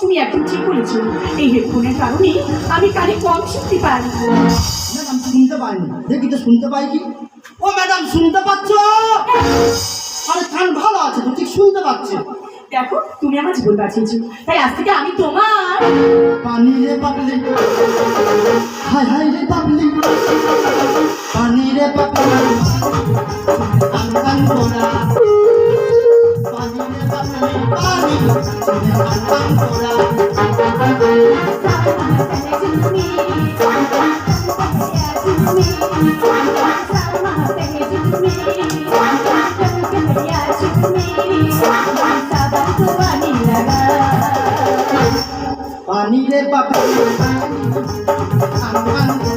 তুমি একদম ঠিক বলেছো, এই হেডফোনের কারণে আমি কানে কম শুনতে পাই। ম্যাডাম শুনতে পাইনি, দেখি তো শুনতে পাই কি। ও ম্যাডাম শুনতে পাচ্ছ? আরে কান ভালো আছে তো, ঠিক শুনতে পাচ্ছি। দেখো তুমি আমার জীবন বাঁচিয়েছো, তাই আজ থেকে আমি তোমার। পানি রে পাগলি, হায় হায় রে পাগলি, পানি রে পাগলি, কান কান তোরা, পানি রে পাগলি, পানি, কান কান তোরা। পানি রে পাগলি, কান কান তোরা।